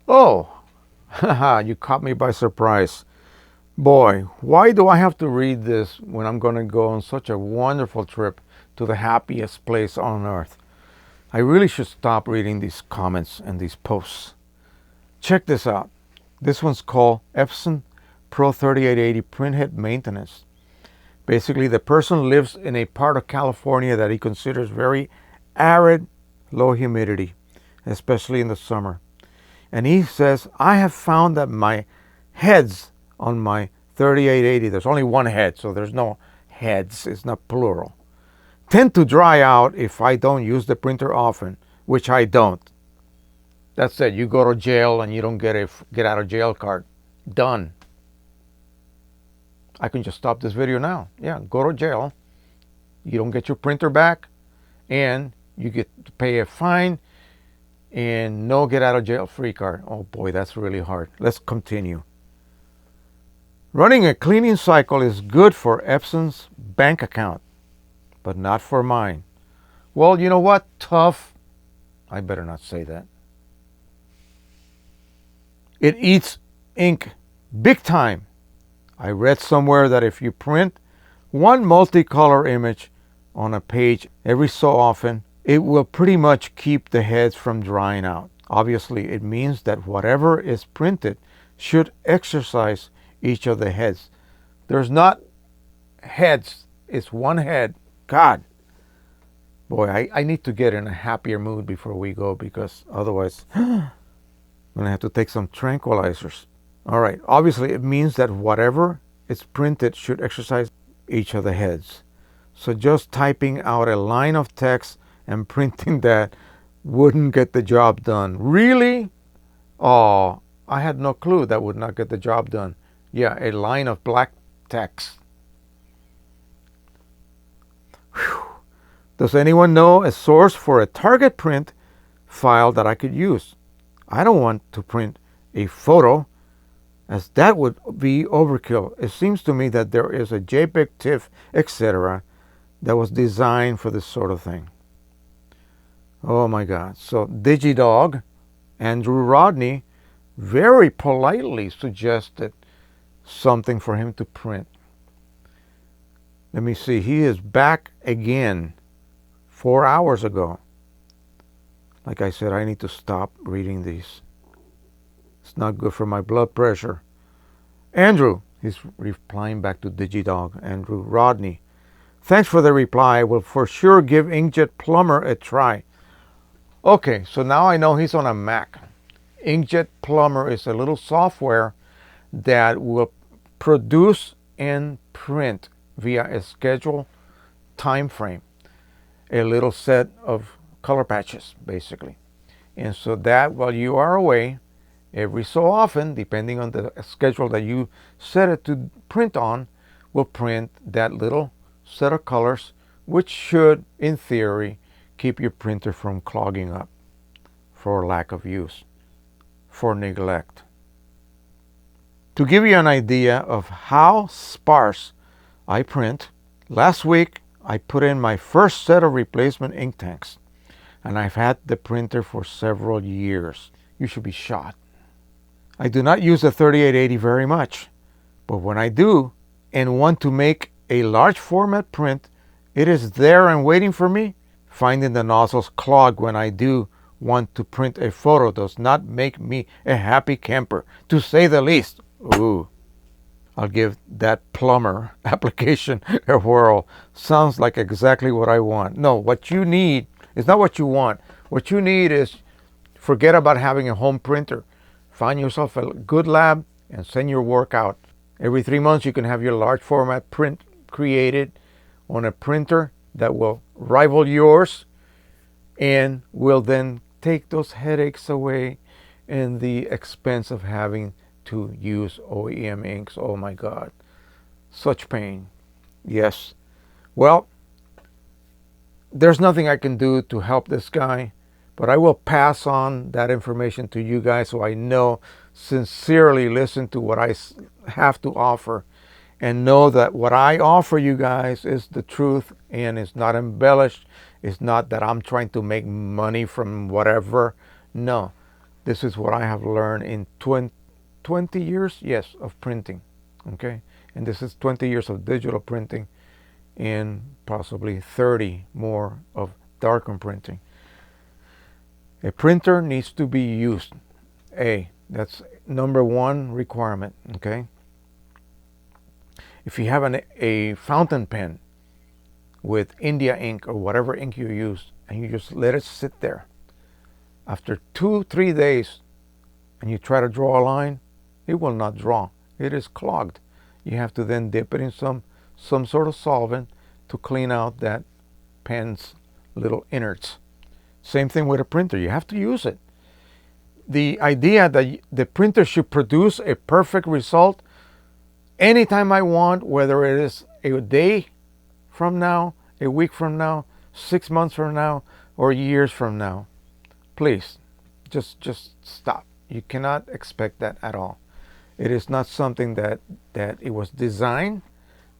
Oh, haha, you caught me by surprise. Boy, why do I have to read this when I'm going to go on such a wonderful trip to the happiest place on earth? I really should stop reading these comments and these posts. Check this out. This one's called Epson Pro 3880 Printhead Maintenance. Basically, the person lives in a part of California that he considers very arid, low humidity, especially in the summer. And he says, I have found that my heads on my 3880, there's only one head, so there's no heads, it's not plural, tend to dry out if I don't use the printer often, which I don't. That's it. You go to jail and you don't get a get out of jail card. Done. I can just stop this video now. Yeah, go to jail. You don't get your printer back, and you get to pay a fine and no get out of jail free card. Oh boy, that's really hard. Let's continue. Running a cleaning cycle is good for Epson's bank account, but not for mine. Well, you know what? Tough. I better not say that. It eats ink big time. I read somewhere that if you print one multicolor image on a page every so often, it will pretty much keep the heads from drying out. Obviously, it means that whatever is printed should exercise each of the heads. There's not heads, it's one head. God, boy, I need to get in a happier mood before we go, because otherwise I'm going to have to take some tranquilizers. All right, obviously it means that whatever is printed should exercise each of the heads. So just typing out a line of text and printing that wouldn't get the job done. Really? Oh, I had no clue that would not get the job done. Yeah, a line of black text. Whew. Does anyone know a source for a target print file that I could use? I don't want to print a photo, as that would be overkill. It seems to me that there is a JPEG, TIFF, etc. that was designed for this sort of thing. Oh my God. So DigiDog, Andrew Rodney, very politely suggested something for him to print. Let me see. He is back again 4 hours ago. Like I said, I need to stop reading these. It's not good for my blood pressure. Andrew, he's replying back to DigiDog, Andrew Rodney. Thanks for the reply. I will for sure give Inkjet Plumber a try. Okay, so now I know he's on a Mac. Inkjet Plumber is a little software that will produce and print via a scheduled time frame a little set of color patches, basically. And so that while you are away, every so often, depending on the schedule that you set it to print on, will print that little set of colors, which should, in theory, keep your printer from clogging up for lack of use, for neglect. To give you an idea of how sparse I print, last week I put in my first set of replacement ink tanks, and I've had the printer for several years. You should be shot. I do not use the 3880 very much, but when I do and want to make a large format print, it is there and waiting for me. Finding the nozzles clogged when I do want to print a photo does not make me a happy camper, to say the least. Ooh, I'll give that plumber application a whirl. Sounds like exactly what I want. No, what you need is not what you want. What you need is, forget about having a home printer. Find yourself a good lab and send your work out. Every 3 months you can have your large format print created on a printer that will rival yours and will then take those headaches away and the expense of having to use OEM inks. Oh my God, such pain. Yes. Well, there's nothing I can do to help this guy, but I will pass on that information to you guys so I know sincerely listen to what I have to offer and know that what I offer you guys is the truth and is not embellished. It's not that I'm trying to make money from whatever. No, This is what I have learned in 20 years, yes, of printing. Okay, and this is 20 years of digital printing and possibly 30 more of darken printing. A printer needs to be used. That's number one requirement. Okay, if you have a fountain pen with India ink or whatever ink you use, and you just let it sit there, after 2-3 days, and you try to draw a line, it will not draw. It is clogged. You have to then dip it in some sort of solvent to clean out that pen's little innards. Same thing with a printer. You have to use it. The idea that the printer should produce a perfect result anytime I want, whether it is a day from now, a week from now, 6 months from now, or years from now, please, just stop. You cannot expect that at all. It is not something that it was designed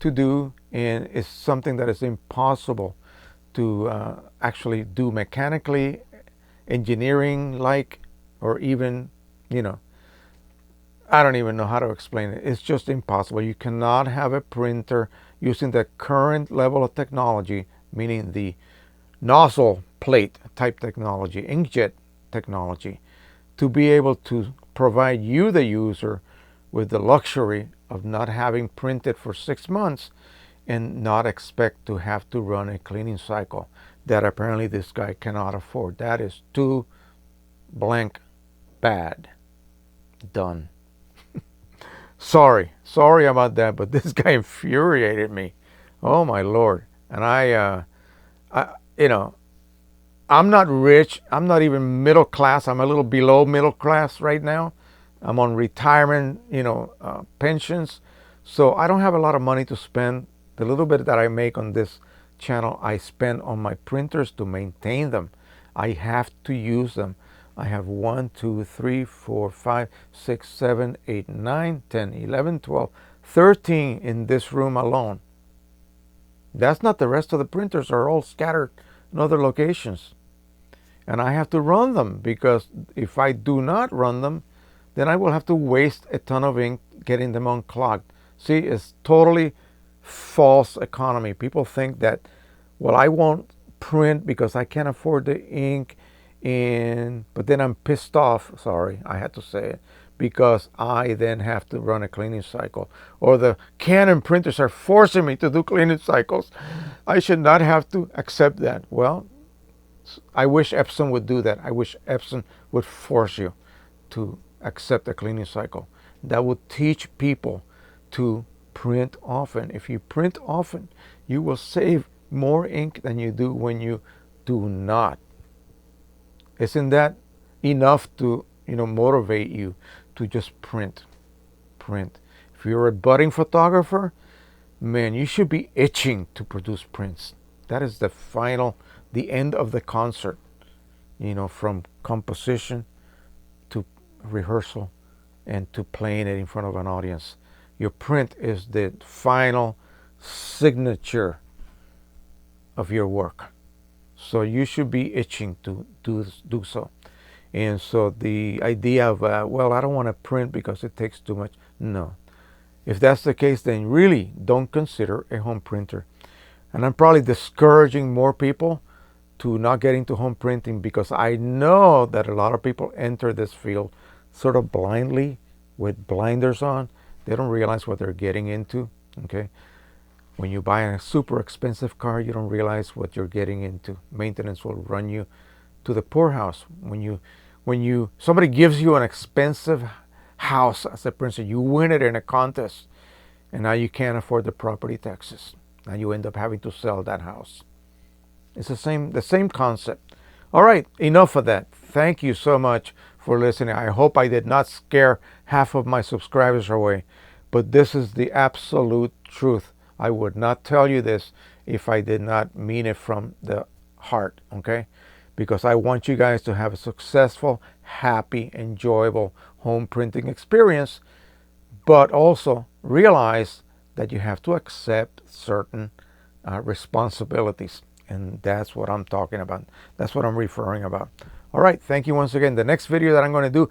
to do, and it's something that is impossible to actually do mechanically, engineering like, or even, I don't even know how to explain it. It's just impossible. You cannot have a printer using the current level of technology, meaning the nozzle plate type technology, inkjet technology, to be able to provide you, the user, with the luxury of not having printed for 6 months and not expect to have to run a cleaning cycle that apparently this guy cannot afford. That is too blank bad. Done. Sorry about that, but this guy infuriated me. Oh my Lord. And I'm not rich. I'm not even middle class. I'm a little below middle class right now. I'm on retirement, pensions. So I don't have a lot of money to spend. The little bit that I make on this channel, I spend on my printers to maintain them. I have to use them. I have 1, 2, 3, 4, 5, 6, 7, 8, 9, 10, 11, 12, 13 in this room alone. That's not the rest of the printers are all scattered in other locations. And I have to run them, because if I do not run them, then I will have to waste a ton of ink getting them unclogged. See, it's totally false economy. People think that, well, I won't print because I can't afford the ink, but then I'm pissed off, sorry, I had to say it, because I then have to run a cleaning cycle. Or the Canon printers are forcing me to do cleaning cycles. I should not have to accept that. Well, I wish Epson would do that. I wish Epson would force you to accept a cleaning cycle. That would teach people to print often. If you print often, you will save more ink than you do when you do not. Isn't that enough to motivate you to just print? If you're a budding photographer, man, you should be itching to produce prints. That is the end of the concert, from composition to rehearsal and to playing it in front of an audience. Your print is the final signature of your work. So you should be itching to do so. And so the idea of, well, I don't want to print because it takes too much. No. If that's the case, then really don't consider a home printer. And I'm probably discouraging more people to not get into home printing, because I know that a lot of people enter this field sort of blindly with blinders on. They don't realize what they're getting into. Okay. When you buy a super expensive car, you don't realize what you're getting into. Maintenance will run you to the poorhouse. When somebody gives you an expensive house as a printer, you win it in a contest, and now you can't afford the property taxes. Now you end up having to sell that house. It's the same concept. All right, enough of that. Thank you so much for listening. I hope I did not scare half of my subscribers away, but this is the absolute truth. I would not tell you this if I did not mean it from the heart, okay? Because I want you guys to have a successful, happy, enjoyable home printing experience, but also realize that you have to accept certain responsibilities. And that's what I'm talking about. That's what I'm referring about. All right, thank you once again. The next video that I'm going to do,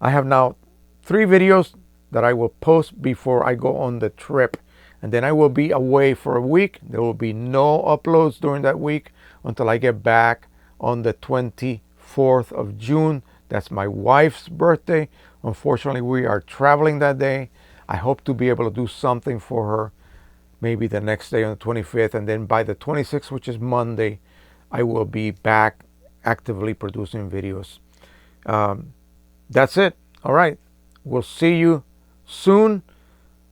I have now 3 videos that I will post before I go on the trip. And then I will be away for a week. There will be no uploads during that week until I get back on the 24th of June. That's my wife's birthday. Unfortunately, we are traveling that day. I hope to be able to do something for her maybe the next day on the 25th. And then by the 26th, which is Monday, I will be back actively producing videos. That's it. All right. We'll see you soon.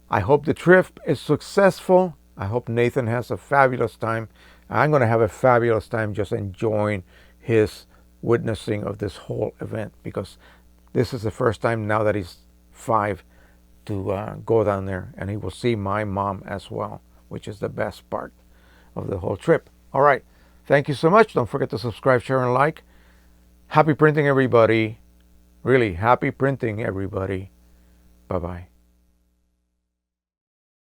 I hope the trip is successful. I hope Nathan has a fabulous time. I'm going to have a fabulous time just enjoying his witnessing of this whole event, because this is the first time now that he's 5 to go down there, and he will see my mom as well, which is the best part of the whole trip. All right. Thank you so much. Don't forget to subscribe, share, and like. Happy printing, everybody. Really, happy printing, everybody. Bye-bye.